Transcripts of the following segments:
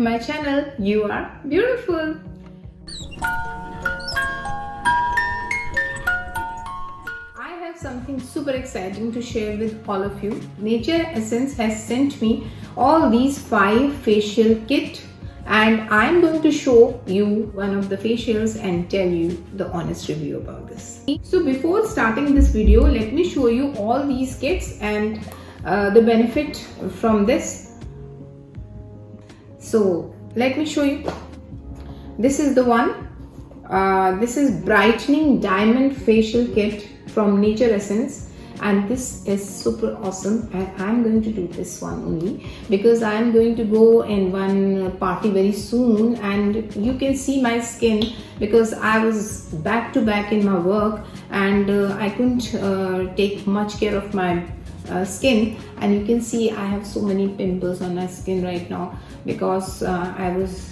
to my channel. You are beautiful. I have something super exciting to share with all of you. Nature Essence has sent me all these 5 facial kit, and I'm going to show you one of the facials and tell you the honest review about this. So before starting this video, let me show you all these kits and the benefit from this. So let me show you. This is the one. This is Brightening Diamond Facial Kit from Nature Essence, and this is super awesome, and I'm going to do this one only because I'm going to go in one party very soon, and you can see my skin because I was back to back in my work, and I couldn't take much care of my skin, and you can see I have so many pimples on my skin right now because I was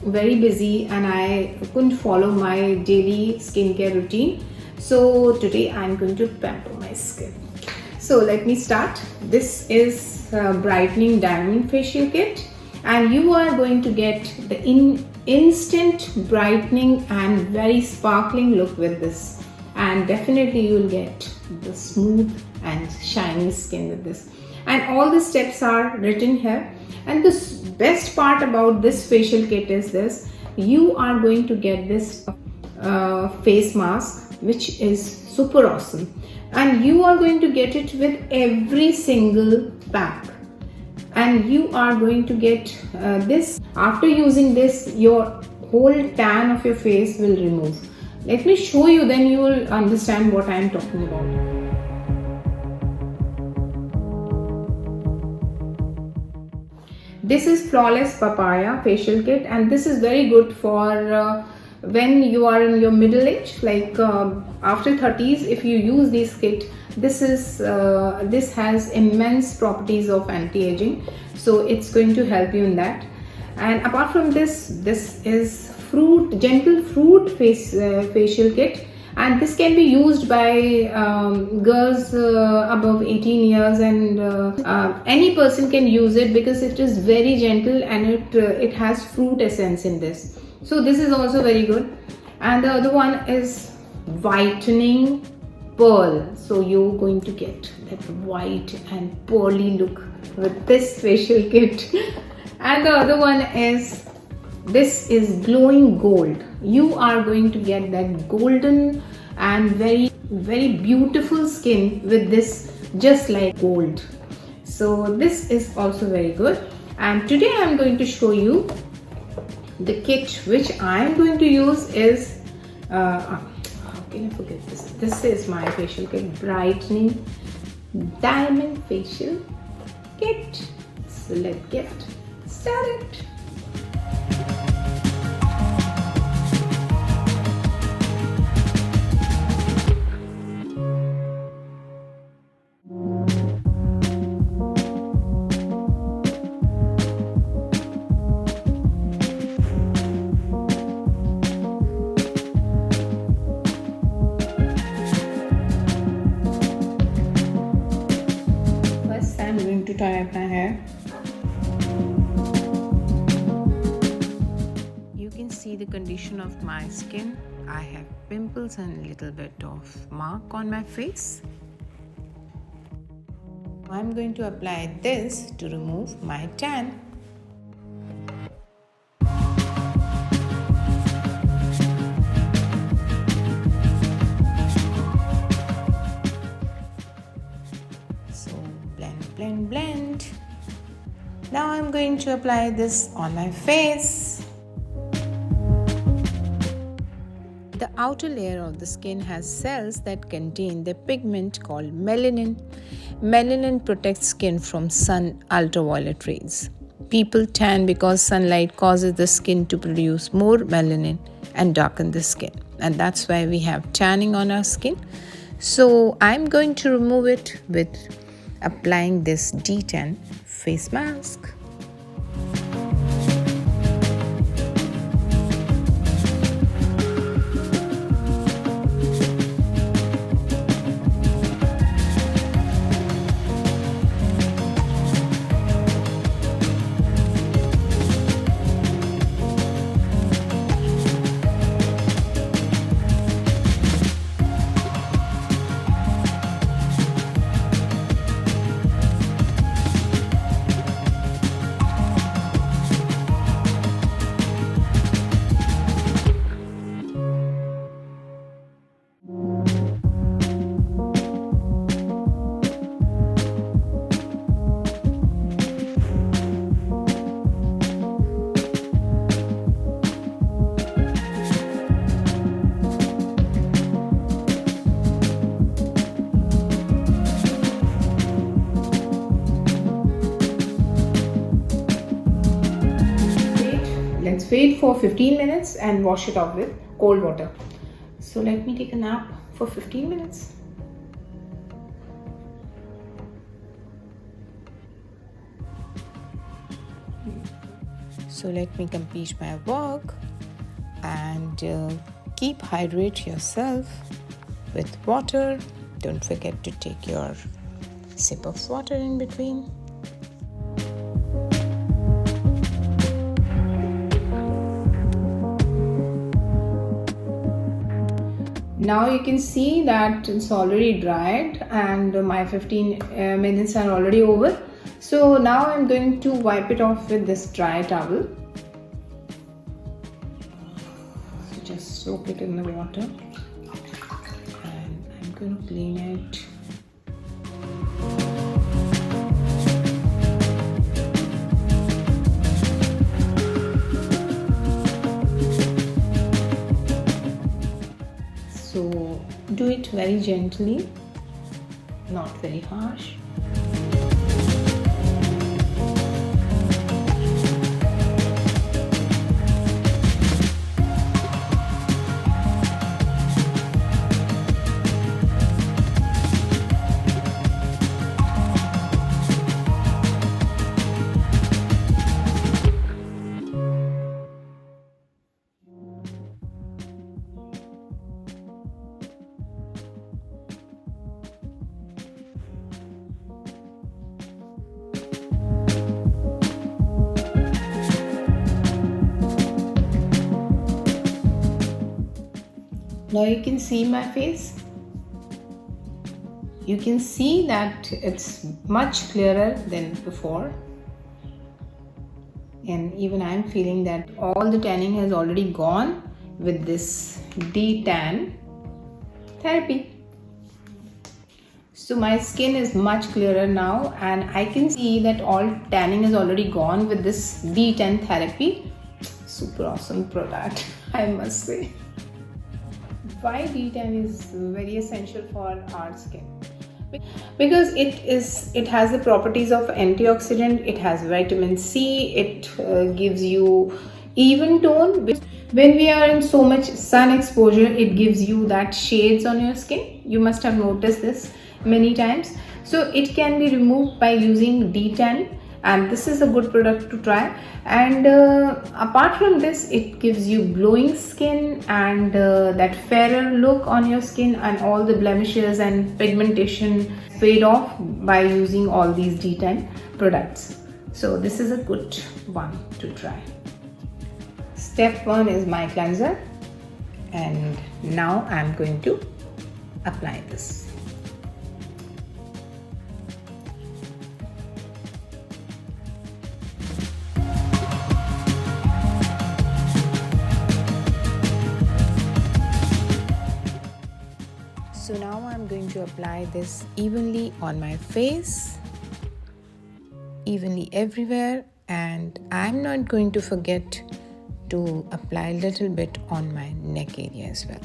very busy and I couldn't follow my daily skincare routine. So today I'm going to pamper my skin. So let me start. This is Brightening Diamond Facial Kit, and you are going to get the instant brightening and very sparkling look with this, and definitely you will get the smooth and shiny skin with this, and all the steps are written here. And the best part about this facial kit is this: you are going to get this face mask, which is super awesome, and you are going to get it with every single pack, and you are going to get this. After using this, your whole tan of your face will remove. Let me show you, then you will understand what I am talking about. This is Flawless Papaya Facial Kit, and this is very good for when you are in your middle age, like after 30s. If you use this kit, this has immense properties of anti-aging, so it's going to help you in that. And apart from this, this is gentle fruit facial kit, and this can be used by girls above 18 years, and any person can use it because it is very gentle, and it has fruit essence in this. So this is also very good. And the other one is Whitening Pearl. So you're going to get that white and pearly look with this facial kit. And the other one is, this is Glowing Gold. You are going to get that golden and very, very beautiful skin with this, just like gold. So this is also very good. And today I'm going to show you the kit which I am going to use is how can I forget this? This is my facial kit, Brightening Diamond Facial Kit. So let's get started. I'm going to tie up my hair. You can see the condition of my skin. I have pimples and a little bit of mark on my face. I'm going to apply this to remove my tan. Blend. Now I'm going to apply this on my face. The outer layer of the skin has cells that contain the pigment called melanin. Melanin protects skin from sun ultraviolet rays. People tan because sunlight causes the skin to produce more melanin and darken the skin, and that's why we have tanning on our skin. So I'm going to remove it with applying this D10 face mask. let's wait for 15 minutes and wash it off with cold water. So let me take a nap for 15 minutes. So let me complete my work and keep hydrate yourself with water. Don't forget to take your sip of water in between. Now you can see that it's already dried and my 15 minutes are already over. So now I'm going to wipe it off with this dry towel. So just soak it in the water and I'm going to clean it. So do it very gently, not very harsh. Now you can see my face. You can see that it's much clearer than before. And even I'm feeling that all the tanning has already gone with this detan therapy. So my skin is much clearer now and I can see that all tanning is already gone with this detan therapy. Super awesome product, I must say. Why detan is very essential for our skin? Because it has the properties of antioxidant, it has vitamin C, it gives you even tone. When we are in so much sun exposure, it gives you that shades on your skin. You must have noticed this many times. So it can be removed by using detan, and this is a good product to try. And apart from this, it gives you glowing skin and that fairer look on your skin, and all the blemishes and pigmentation fade off by using all these detan products. So this is a good one to try. Step 1 is my cleanser, and now I'm going to apply this. So now I'm going to apply this evenly on my face, evenly everywhere, and I'm not going to forget to apply a little bit on my neck area as well.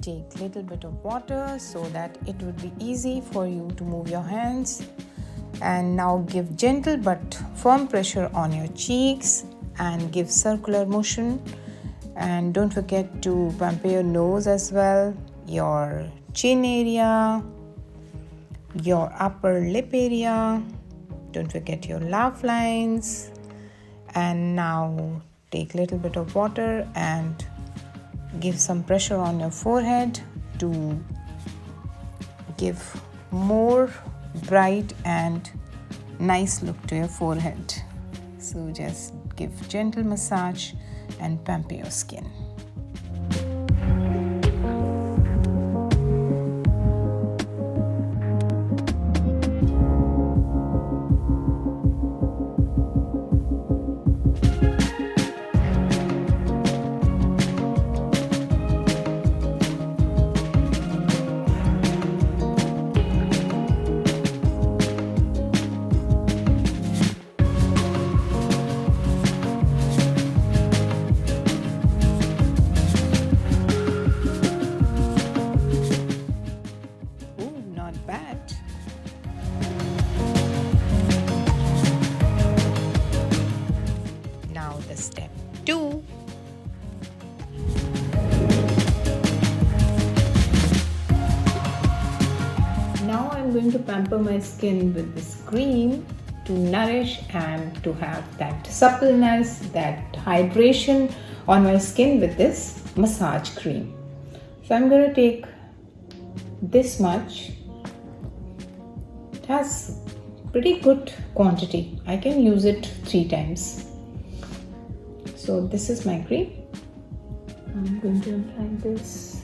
Take a little bit of water so that it would be easy for you to move your hands, and now give gentle but firm pressure on your cheeks and give circular motion. And don't forget to pamper your nose as well, your chin area, your upper lip area. Don't forget your laugh lines. And now take a little bit of water and give some pressure on your forehead to give more bright and nice look to your forehead. So just give gentle massage and pamper your skin. step 2. Now I'm going to pamper my skin with this cream to nourish and to have that suppleness, that hydration on my skin with this massage cream. So I'm going to take this much. It has pretty good quantity. I can use it 3 times. So this is my cream. I'm going to apply this.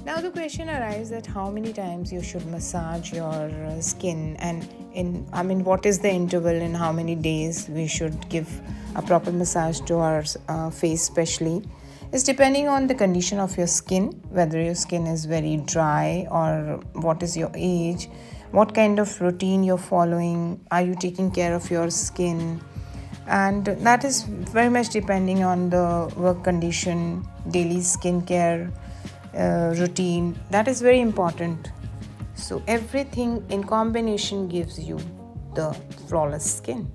Now the question arises that how many times you should massage your skin, and what is the interval in how many days we should give a proper massage to our face especially. It's depending on the condition of your skin, whether your skin is very dry or what is your age, what kind of routine you're following, are you taking care of your skin, and that is very much depending on the work condition, daily skincare routine. That is very important. So everything in combination gives you the flawless skin.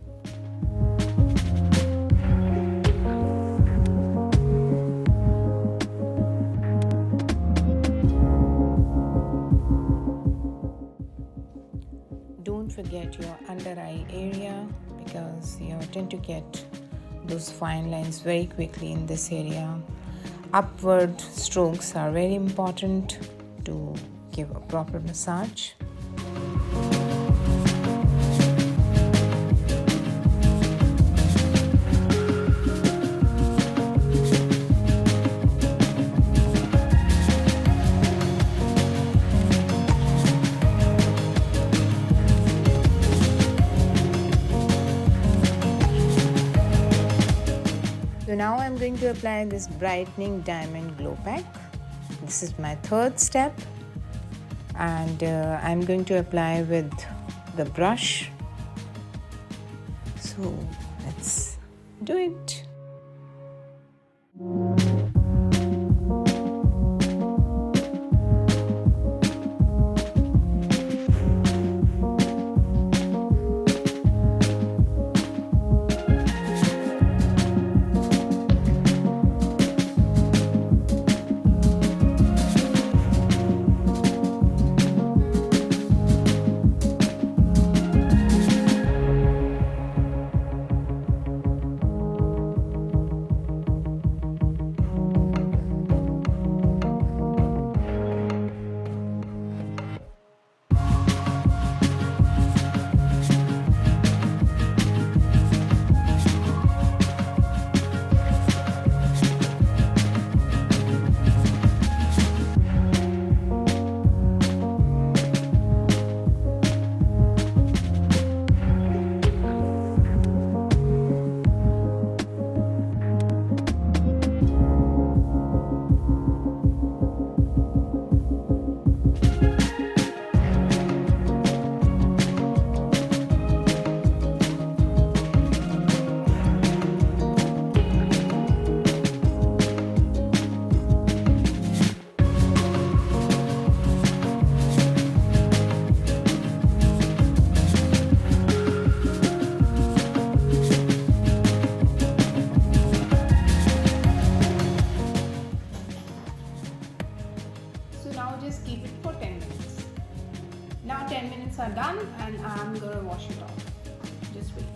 Don't forget your under eye area, because you tend to get those fine lines very quickly in this area. Upward strokes are very important to give a proper massage. So now I'm going to apply this Brightening Diamond Glow Pack. This is my 3rd step, and I'm going to apply with the brush. So let's do it. Just keep it for 10 minutes. Now 10 minutes are done and I'm gonna wash it off. Just wait.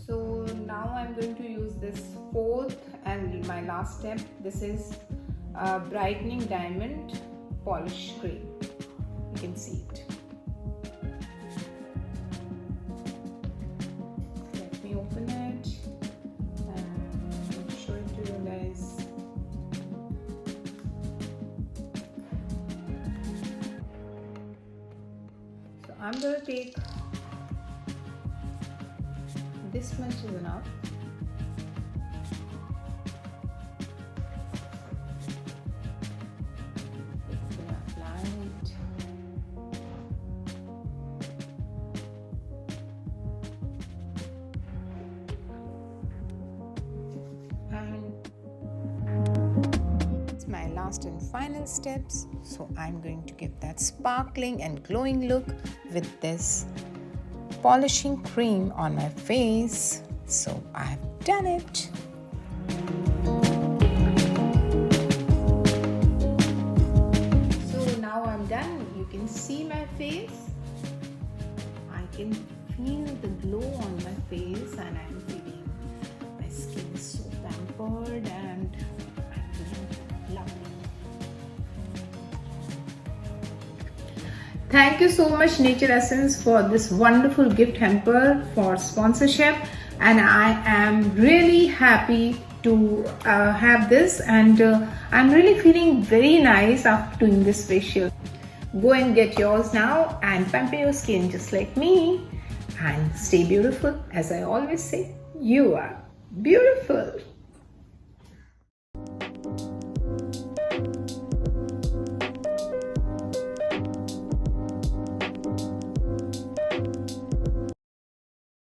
So now I'm going to use this 4th and my last step. This is Brightening Diamond Polish Cream. You can see it. Let me open it and show it to you guys. So I'm going to take this much is enough. last and final steps. So I'm going to give that sparkling and glowing look with this polishing cream on my face. So I've done it. So now I'm done. You can see my face. I can feel the glow on my face, and I'm feeling my skin is so pampered and I'm feeling lovely. Thank you so much Nature Essence for this wonderful gift hamper for sponsorship, and I am really happy to have this, and I'm really feeling very nice after doing this facial. Go and get yours now and pamper your skin just like me, and stay beautiful. As I always say, you are beautiful.